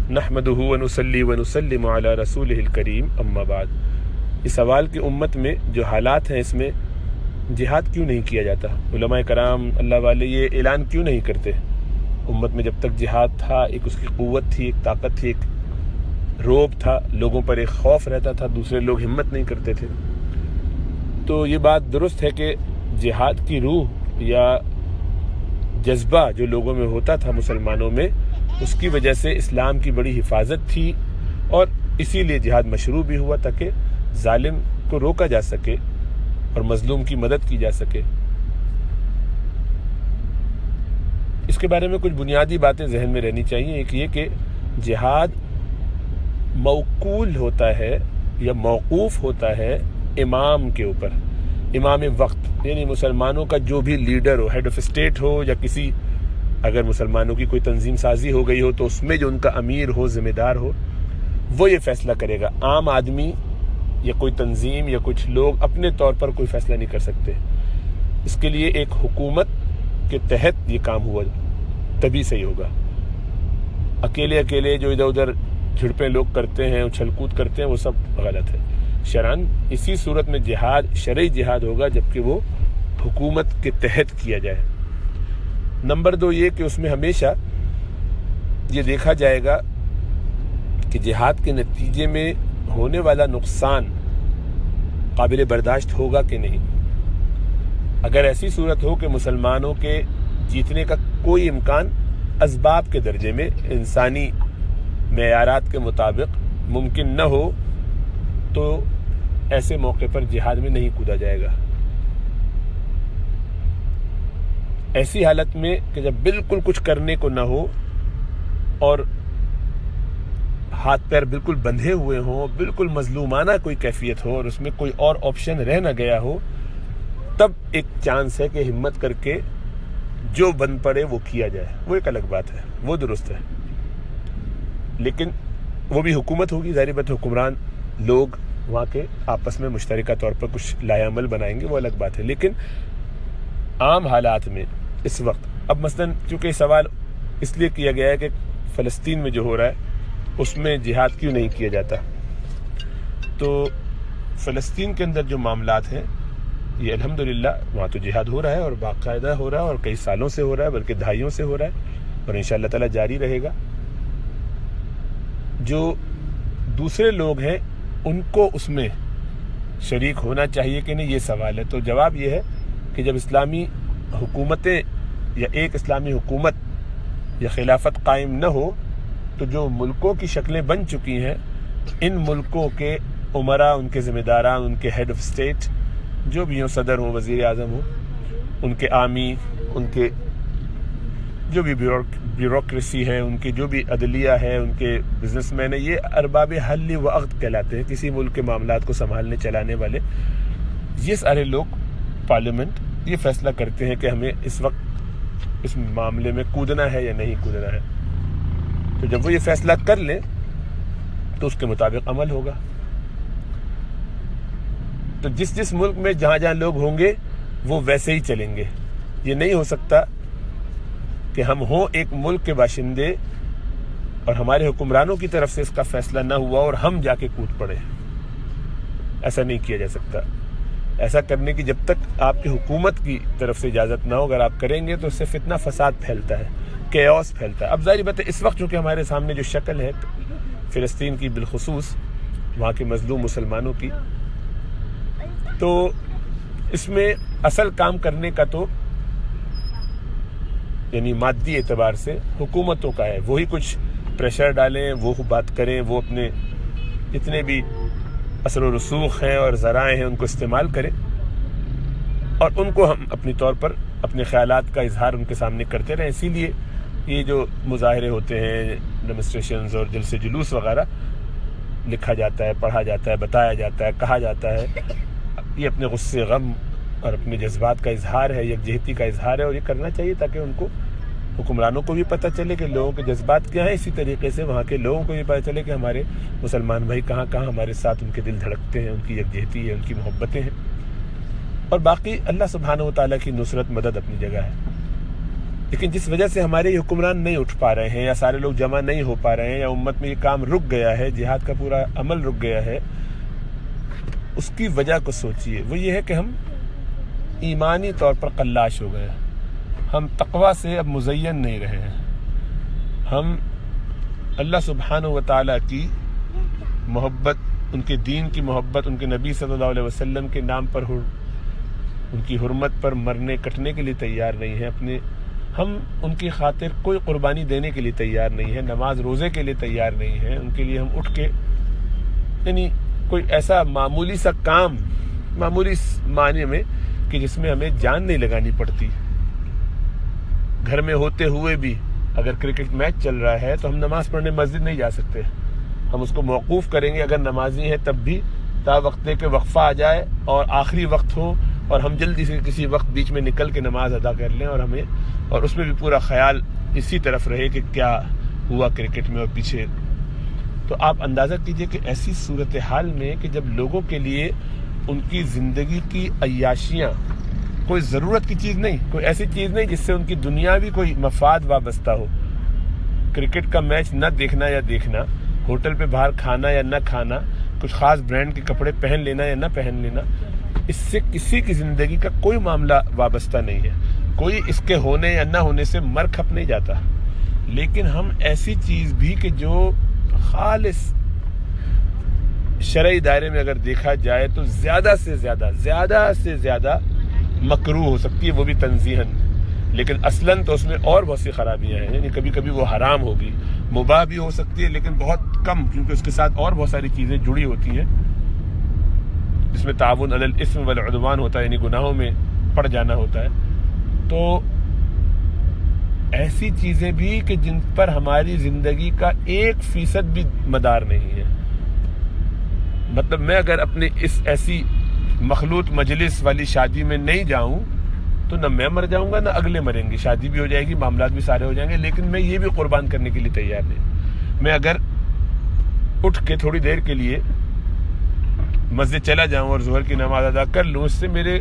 نحمدہ ونصلی ونسلم علی رسولہ الکریم اما بعد۔ اس سوال کی امت میں جو حالات ہیں، اس میں جہاد کیوں نہیں کیا جاتا؟ علماء کرام اللہ والے یہ اعلان کیوں نہیں کرتے؟ امت میں جب تک جہاد تھا، ایک اس کی قوت تھی، ایک طاقت تھی، ایک روب تھا، لوگوں پر ایک خوف رہتا تھا، دوسرے لوگ ہمت نہیں کرتے تھے۔ تو یہ بات درست ہے کہ جہاد کی روح یا جذبہ جو لوگوں میں ہوتا تھا مسلمانوں میں، اس کی وجہ سے اسلام کی بڑی حفاظت تھی، اور اسی لیے جہاد مشروع بھی ہوا تاکہ ظالم کو روکا جا سکے اور مظلوم کی مدد کی جا سکے۔ اس کے بارے میں کچھ بنیادی باتیں ذہن میں رہنی چاہیے۔ ایک یہ کہ جہاد موکول ہوتا ہے یا موقوف ہوتا ہے امام کے اوپر، امام وقت، یعنی مسلمانوں کا جو بھی لیڈر ہو، ہیڈ آف اسٹیٹ ہو، یا کسی اگر مسلمانوں کی کوئی تنظیم سازی ہو گئی ہو تو اس میں جو ان کا امیر ہو، ذمہ دار ہو، وہ یہ فیصلہ کرے گا۔ عام آدمی یا کوئی تنظیم یا کچھ لوگ اپنے طور پر کوئی فیصلہ نہیں کر سکتے۔ اس کے لیے ایک حکومت کے تحت یہ کام ہوا، تبھی صحیح ہوگا۔ اکیلے جو ادھر ادھر جھڑپیں لوگ کرتے ہیں، اچھل کود کرتے ہیں، وہ سب غلط ہے۔ شرعاً اسی صورت میں جہاد شرعی جہاد ہوگا جبکہ وہ حکومت کے تحت کیا جائے۔ نمبر 2 یہ کہ اس میں ہمیشہ یہ دیکھا جائے گا کہ جہاد کے نتیجے میں ہونے والا نقصان قابل برداشت ہوگا کہ نہیں۔ اگر ایسی صورت ہو کہ مسلمانوں کے جیتنے کا کوئی امکان اسباب کے درجے میں، انسانی معیارات کے مطابق ممکن نہ ہو، تو ایسے موقع پر جہاد میں نہیں کودا جائے گا۔ ایسی حالت میں کہ جب بالکل کچھ کرنے کو نہ ہو اور ہاتھ پیر بالکل بندھے ہوئے ہوں، بالکل مظلومانہ کوئی کیفیت ہو اور اس میں کوئی اور آپشن رہ نہ گیا ہو، تب ایک چانس ہے کہ ہمت کر کے جو بن پڑے وہ کیا جائے۔ وہ ایک الگ بات ہے، وہ درست ہے، لیکن وہ بھی حکومت ہوگی، ظاہر بات حکمران لوگ وہاں کے آپس میں مشترکہ طور پر کچھ لائحہ عمل بنائیں گے، وہ الگ بات ہے۔ لیکن عام حالات میں اس وقت، اب مثلا چونکہ سوال اس لیے کیا گیا ہے کہ فلسطین میں جو ہو رہا ہے اس میں جہاد کیوں نہیں کیا جاتا، تو فلسطین کے اندر جو معاملات ہیں یہ الحمدللہ وہاں تو جہاد ہو رہا ہے، اور باقاعدہ ہو رہا ہے، اور کئی سالوں سے ہو رہا ہے، بلکہ دہائیوں سے ہو رہا ہے، اور انشاءاللہ تعالی جاری رہے گا۔ جو دوسرے لوگ ہیں ان کو اس میں شریک ہونا چاہیے کہ نہیں، یہ سوال ہے۔ تو جواب یہ ہے کہ جب اسلامی حکومتیں یا ایک اسلامی حکومت یا خلافت قائم نہ ہو، تو جو ملکوں کی شکلیں بن چکی ہیں، ان ملکوں کے عمراء، ان کے ذمہ داران، ان کے ہیڈ آف اسٹیٹ جو بھی ہوں، صدر ہوں، وزیر اعظم ہوں، ان کے عامی، ان کے جو بھی بیوروکریسی ہے، ان کی جو بھی عدلیہ ہے، ان کے بزنس مین ہیں، یہ ارباب حل و عقد کہلاتے ہیں، کسی ملک کے معاملات کو سنبھالنے چلانے والے۔ یہ سارے لوگ، پارلیمنٹ، یہ فیصلہ کرتے ہیں کہ ہمیں اس وقت اس معاملے میں کودنا ہے یا نہیں کودنا ہے۔ تو جب وہ یہ فیصلہ کر لیں تو اس کے مطابق عمل ہوگا۔ تو جس ملک میں جہاں لوگ ہوں گے وہ ویسے ہی چلیں گے۔ یہ نہیں ہو سکتا کہ ہم ہوں ایک ملک کے باشندے اور ہمارے حکمرانوں کی طرف سے اس کا فیصلہ نہ ہوا اور ہم جا کے کود پڑے۔ ایسا نہیں کیا جا سکتا۔ ایسا کرنے کی جب تک آپ کی حکومت کی طرف سے اجازت نہ ہو، اگر آپ کریں گے تو اس سے فتنہ فساد پھیلتا ہے، کیوس پھیلتا ہے۔ اب ظاہر بات ہے اس وقت چونکہ ہمارے سامنے جو شکل ہے فلسطین کی، بالخصوص وہاں کے مظلوم مسلمانوں کی، تو اس میں اصل کام کرنے کا تو یعنی مادی اعتبار سے حکومتوں کا ہے۔ وہی کچھ پریشر ڈالیں، وہ بات کریں، وہ اپنے جتنے بھی اثر و رسوخ ہیں اور ذرائع ہیں ان کو استعمال کریں، اور ان کو ہم اپنی طور پر اپنے خیالات کا اظہار ان کے سامنے کرتے رہیں۔ اسی لیے یہ جو مظاہرے ہوتے ہیں، ڈیمونسٹریشنز اور جلسے جلوس وغیرہ، لکھا جاتا ہے، پڑھا جاتا ہے، بتایا جاتا ہے، کہا جاتا ہے، یہ اپنے غصے، غم اور اپنے جذبات کا اظہار ہے، یکجہتی کا اظہار ہے، اور یہ کرنا چاہیے تاکہ ان کو، حکمرانوں کو بھی پتہ چلے کہ لوگوں کے جذبات کیا ہیں، اسی طریقے سے وہاں کے لوگوں کو بھی پتہ چلے کہ ہمارے مسلمان بھائی کہاں کہاں ہمارے ساتھ ان کے دل دھڑکتے ہیں، ان کی یکجہتی ہے، ان کی محبتیں ہیں۔ اور باقی اللہ سبحانہ و تعالیٰ کی نصرت، مدد اپنی جگہ ہے۔ لیکن جس وجہ سے ہمارے یہ حکمران نہیں اٹھ پا رہے ہیں، یا سارے لوگ جمع نہیں ہو پا رہے ہیں، یا امت میں یہ کام رک گیا ہے، جہاد کا پورا عمل رک گیا ہے، اس کی وجہ کو سوچئے۔ وہ یہ ہے کہ ہم ایمانی طور پر قلاش ہو گئے، ہم تقوی سے اب مزین نہیں رہے ہیں، ہم اللہ سبحانہ و تعالیٰ کی محبت، ان کے دین کی محبت، ان کے نبی صلی اللہ علیہ وسلم کے نام پر ان کی حرمت پر مرنے کٹنے کے لیے تیار نہیں ہیں، ہم ان کی خاطر کوئی قربانی دینے کے لیے تیار نہیں ہیں، نماز روزے کے لیے تیار نہیں ہیں، ان کے لیے ہم اٹھ کے یعنی کوئی ایسا معمولی سا کام، معمولی معنی میں کہ جس میں ہمیں جان نہیں لگانی پڑتی، گھر میں ہوتے ہوئے بھی اگر کرکٹ میچ چل رہا ہے تو ہم نماز پڑھنے مسجد نہیں جا سکتے، ہم اس کو موقوف کریں گے اگر نمازی ہیں تب بھی، تا وقت کے وقفہ آ جائے اور آخری وقت ہو اور ہم جلدی سے کسی وقت بیچ میں نکل کے نماز ادا کر لیں، اور اس میں بھی پورا خیال اسی طرف رہے کہ کیا ہوا کرکٹ میں اور پیچھے۔ تو آپ اندازہ کیجئے کہ ایسی صورتحال میں کہ جب لوگوں کے لیے ان کی زندگی کی عیاشیاں کوئی ضرورت کی چیز نہیں، کوئی ایسی چیز نہیں جس سے ان کی دنیاوی کوئی مفاد وابستہ ہو، کرکٹ کا میچ نہ دیکھنا یا دیکھنا، ہوٹل پہ باہر کھانا یا نہ کھانا، کچھ خاص برانڈ کے کپڑے پہن لینا یا نہ پہن لینا، اس سے کسی کی زندگی کا کوئی معاملہ وابستہ نہیں ہے، کوئی اس کے ہونے یا نہ ہونے سے مر کھپ نہیں جاتا۔ لیکن ہم ایسی چیز بھی کہ جو خالص شرعی دائرے میں اگر دیکھا جائے تو زیادہ سے زیادہ مکروہ ہو سکتی ہے، وہ بھی تنزیہاً، لیکن اصلاً تو اس میں اور بہت سی خرابیاں ہیں، یعنی کبھی کبھی وہ حرام ہوگی، مباح بھی ہو سکتی ہے لیکن بہت کم، کیونکہ اس کے ساتھ اور بہت ساری چیزیں جڑی ہوتی ہیں جس میں تعاون علی الاثم والعدوان ہوتا ہے، یعنی گناہوں میں پڑ جانا ہوتا ہے۔ تو ایسی چیزیں بھی کہ جن پر ہماری زندگی کا 1% بھی مدار نہیں ہے، مطلب میں اگر اپنے اس ایسی مخلوط مجلس والی شادی میں نہیں جاؤں تو نہ میں مر جاؤں گا نہ اگلے مریں گے، شادی بھی ہو جائے گی، معاملات بھی سارے ہو جائیں گے، لیکن میں یہ بھی قربان کرنے کے لیے تیار نہیں۔ میں اگر اٹھ کے تھوڑی دیر کے لیے مسجد چلا جاؤں اور ظہر کی نماز ادا کر لوں، اس سے میرے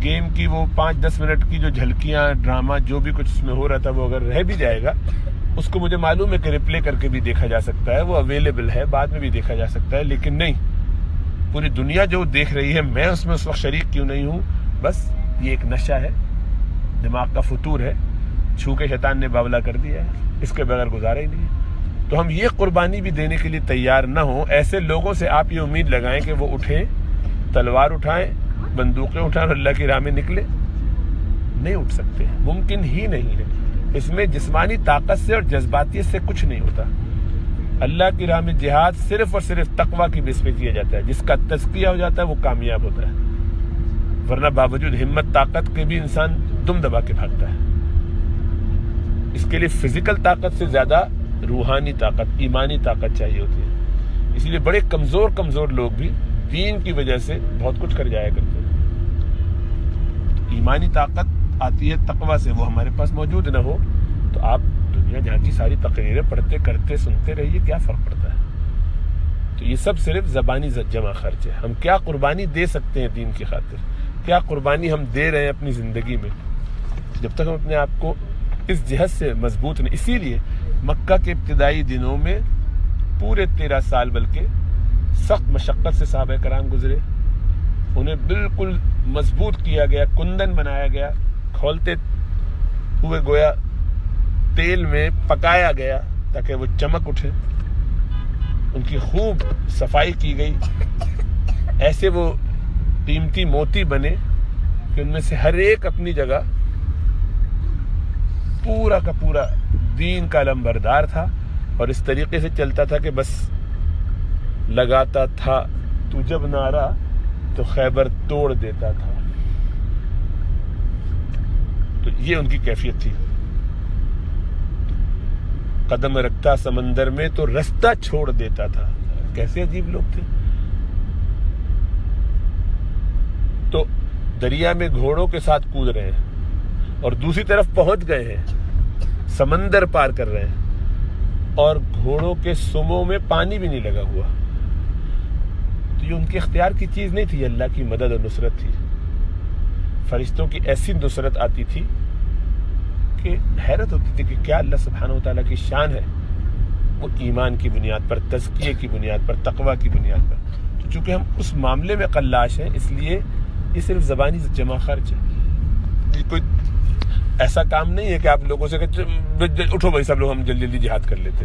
گیم کی وہ 5-10 منٹ کی جو جھلکیاں، ڈرامہ، جو بھی کچھ اس میں ہو رہا تھا وہ اگر رہ بھی جائے گا، اس کو مجھے معلوم ہے کہ ریپلے کر کے بھی دیکھا جا سکتا ہے، وہ اویلیبل ہے، بعد میں بھی دیکھا جا سکتا ہے، لیکن نہیں، پوری دنیا جو دیکھ رہی ہے میں اس میں اس وقت شریک کیوں نہیں ہوں؟ بس یہ ایک نشہ ہے، دماغ کا فطور ہے، چھو کے شیطان نے باولا کر دیا ہے، اس کے بغیر گزارا ہی نہیں ہے۔ تو ہم یہ قربانی بھی دینے کے لیے تیار نہ ہوں، ایسے لوگوں سے آپ یہ امید لگائیں کہ وہ اٹھیں، تلوار اٹھائیں، بندوقیں اٹھائیں اور اللہ کی راہ میں نکلے، نہیں اٹھ سکتے، ممکن ہی نہیں ہے۔ اس میں جسمانی طاقت سے اور جذباتیت سے کچھ نہیں ہوتا۔ اللہ کی راہ میں جہاد صرف اور صرف تقوی کی بیس پہ کیا جاتا ہے، جس کا تزکیہ ہو جاتا ہے وہ کامیاب ہوتا ہے، ورنہ باوجود ہمت طاقت کے بھی انسان دم دبا کے بھاگتا ہے۔ اس کے لیے فزیکل طاقت سے زیادہ روحانی طاقت، ایمانی طاقت چاہیے ہوتی ہے، اس لیے بڑے کمزور لوگ بھی دین کی وجہ سے بہت کچھ کر جایا کرتے ہیں۔ ایمانی طاقت آتی ہے تقوی سے، وہ ہمارے پاس موجود نہ ہو تو آپ دنیا جہاں کی ساری تقریریں پڑھتے کرتے سنتے رہیے، کیا فرق پڑتا ہے؟ تو یہ سب صرف زبانی جمع خرچ ہے۔ ہم کیا قربانی دے سکتے ہیں دین کی خاطر، کیا قربانی ہم دے رہے ہیں اپنی زندگی میں، جب تک ہم اپنے آپ کو اس جہت سے مضبوط نہیں۔ اسی لیے مکہ کے ابتدائی دنوں میں پورے 13 سال بلکہ سخت مشقت سے صحابہ کرام گزرے، انہیں بالکل مضبوط کیا گیا، کندن بنایا گیا، کھولتے ہوئے گویا تیل میں پکایا گیا تاکہ وہ چمک اٹھے، ان کی خوب صفائی کی گئی، ایسے وہ قیمتی موتی بنے کہ ان میں سے ہر ایک اپنی جگہ پورا کا پورا دین کا علمبردار تھا، اور اس طریقے سے چلتا تھا کہ بس لگاتا تھا تو جب نعرہ تو خیبر توڑ دیتا تھا۔ تو یہ ان کی کیفیت تھی، قدم رکھتا سمندر میں تو رستہ چھوڑ دیتا تھا۔ کیسے عجیب لوگ تھے۔ تو دریا میں گھوڑوں کے ساتھ کود رہے ہیں اور دوسری طرف پہنچ گئے ہیں، سمندر پار کر رہے ہیں اور گھوڑوں کے سموں میں پانی بھی نہیں لگا ہوا۔ تو یہ ان کے اختیار کی چیز نہیں تھی، اللہ کی مدد اور نصرت تھی۔ فرشتوں کی ایسی نصرت آتی تھی کہ حیرت ہوتی تھی کہ کیا اللہ سبحانہ و تعالیٰ کی شان ہے، وہ ایمان کی بنیاد پر، تزکیے کی بنیاد پر، تقوی کی بنیاد پر. تو چونکہ ہم اس معاملے میں قلاش ہیں، اس لیے یہ صرف زبانی جمع خرچ ہے. یہ کوئی ایسا کام نہیں ہے کہ آپ لوگوں سے کہ اٹھو بھائی سب لوگ ہم جلدی جلدی جہاد کر لیتے ہیں.